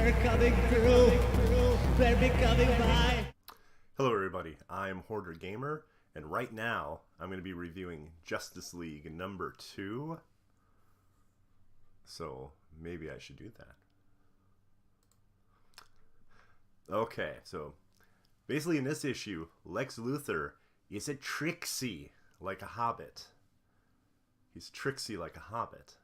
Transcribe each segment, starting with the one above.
They're coming through. They're becoming mine. Hello everybody, I'm Hoarder Gamer, and right now I'm going to be reviewing Justice League number 2. So maybe I should do that. Okay, so basically in this issue, Lex Luthor is a Tricksy like a hobbit. He's tricksy like a hobbit.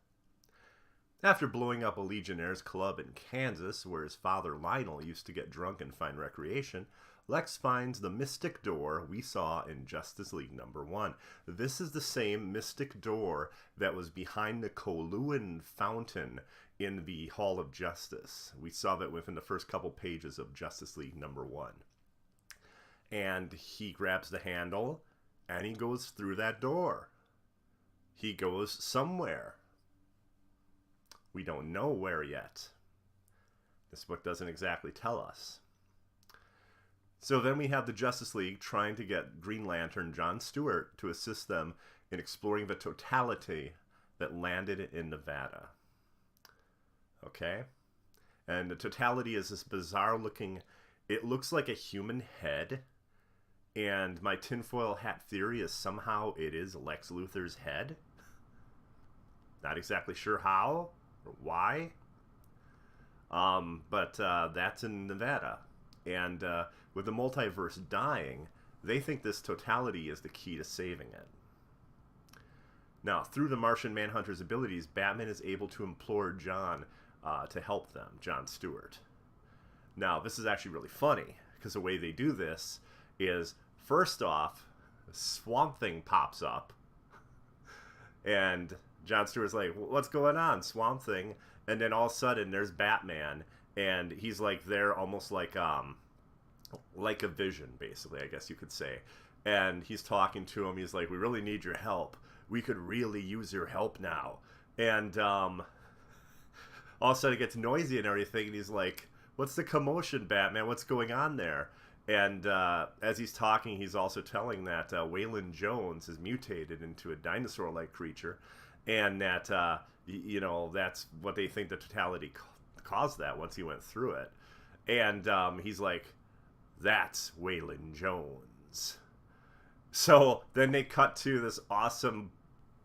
After blowing up a Legionnaires club in Kansas, where his father Lionel used to get drunk and find recreation, Lex finds the mystic door we saw in Justice League number 1. This is the same mystic door that was behind the Kowloon fountain in the Hall of Justice. We saw that within the first couple pages of Justice League number 1. And he grabs the handle, and he goes through that door. He goes somewhere. We don't know where yet. This book doesn't exactly tell us. So then we have the Justice League trying to get Green Lantern John Stewart to assist them in exploring the totality that landed in Nevada. Okay? And the totality is this bizarre looking, it looks like a human head. And my tinfoil hat theory is somehow it is Lex Luthor's head. Not exactly sure how or why. But that's in Nevada. And with the multiverse dying, they think this totality is the key to saving it. Now, through the Martian Manhunter's abilities, Batman is able to implore John to help them, John Stewart. Now, this is actually really funny, because the way they do this is, first off, Swamp Thing pops up, and John Stewart's like, what's going on, Swamp Thing? And then all of a sudden, there's Batman, and he's like there almost like a vision, basically, I guess you could say. And he's talking to him. He's like, we really need your help. We could really use your help now. And all of a sudden it gets noisy and everything. And he's like, what's the commotion, Batman? What's going on there? And as he's talking, he's also telling that Waylon Jones is mutated into a dinosaur-like creature. And that, you know, that's what they think the totality caused that once he went through it. And he's like, that's Waylon Jones. So then they cut to this awesome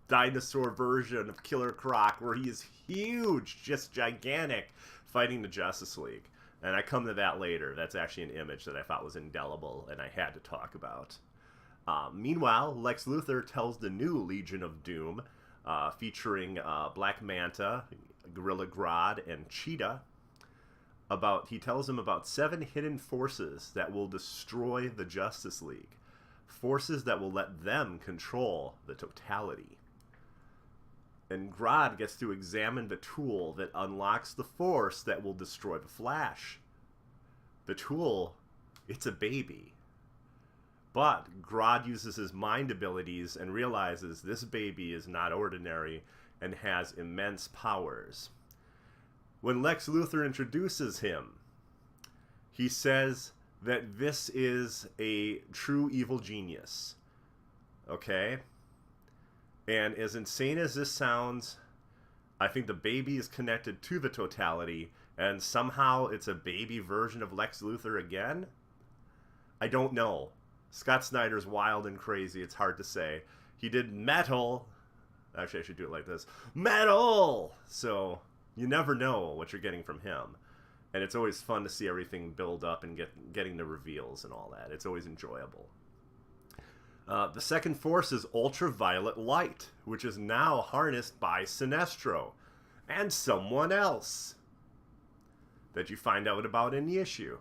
dinosaur version of Killer Croc where he is huge, just gigantic, fighting the Justice League. And I come to that later. That's actually an image that I thought was indelible and I had to talk about. Meanwhile, Lex Luthor tells the new Legion of Doom, featuring Black Manta, Gorilla Grodd, and Cheetah, he tells them about 7 hidden forces that will destroy the Justice League. Forces that will let them control the totality. And Grodd gets to examine the tool that unlocks the force that will destroy the Flash. The tool, it's a baby. But Grodd uses his mind abilities and realizes this baby is not ordinary and has immense powers. When Lex Luthor introduces him, he says that this is a true evil genius. Okay? And as insane as this sounds, I think the baby is connected to the totality, and somehow it's a baby version of Lex Luthor again? I don't know. Scott Snyder's wild and crazy, it's hard to say. He did Metal. Actually, I should do it like this. Metal! So you never know what you're getting from him. And it's always fun to see everything build up and getting the reveals and all that. It's always enjoyable. The second force is ultraviolet light, which is now harnessed by Sinestro and someone else that you find out about in the issue.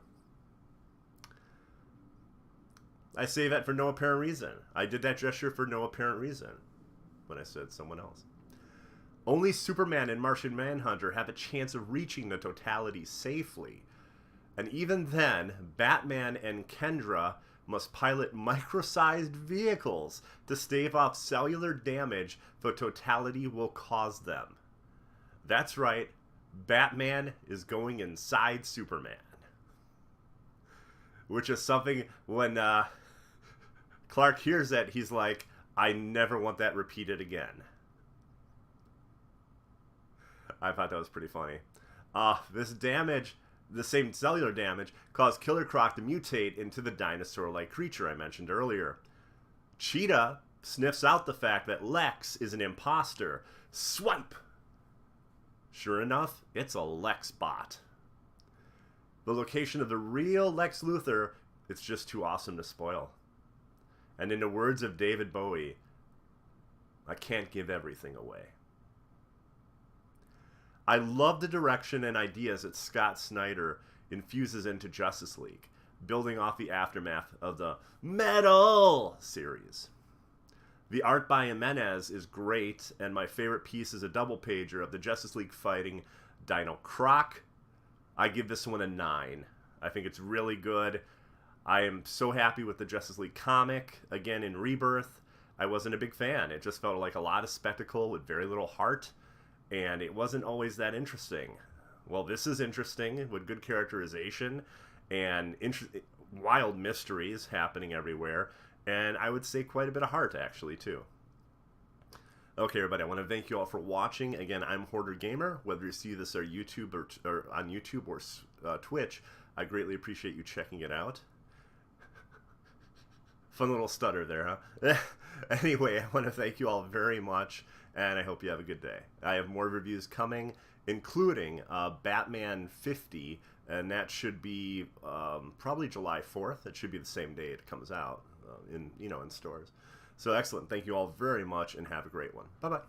I say that for no apparent reason. I did that gesture for no apparent reason when I said someone else. Only Superman and Martian Manhunter have a chance of reaching the totality safely. And even then, Batman and Kendra must pilot micro-sized vehicles to stave off cellular damage the totality will cause them. That's right, Batman is going inside Superman. Which is something when Clark hears that, he's like, I never want that repeated again. I thought that was pretty funny. This damage, the same cellular damage caused Killer Croc to mutate into the dinosaur-like creature I mentioned earlier. Cheetah sniffs out the fact that Lex is an imposter. Swipe! Sure enough, it's a Lex bot. The location of the real Lex Luthor, it's just too awesome to spoil. And in the words of David Bowie, I can't give everything away. I love the direction and ideas that Scott Snyder infuses into Justice League, building off the aftermath of the Metal series. The art by Jimenez is great, and my favorite piece is a double pager of the Justice League fighting Dino Croc. I give this one a 9. I think it's really good. I am so happy with the Justice League comic. Again, in Rebirth, I wasn't a big fan. It just felt like a lot of spectacle with very little heart, and it wasn't always that interesting. Well, this is interesting with good characterization and wild mysteries happening everywhere, and I would say quite a bit of heart, actually, too. Okay, everybody, I want to thank you all for watching. Again, I'm Hoarder Gamer. Whether you see this on YouTube or on YouTube or Twitch, I greatly appreciate you checking it out. Fun little stutter there, huh? Anyway, I want to thank you all very much, and I hope you have a good day. I have more reviews coming, including Batman 50, and that should be probably July 4th. It should be the same day it comes out in stores. So excellent. Thank you all very much, and have a great one. Bye-bye.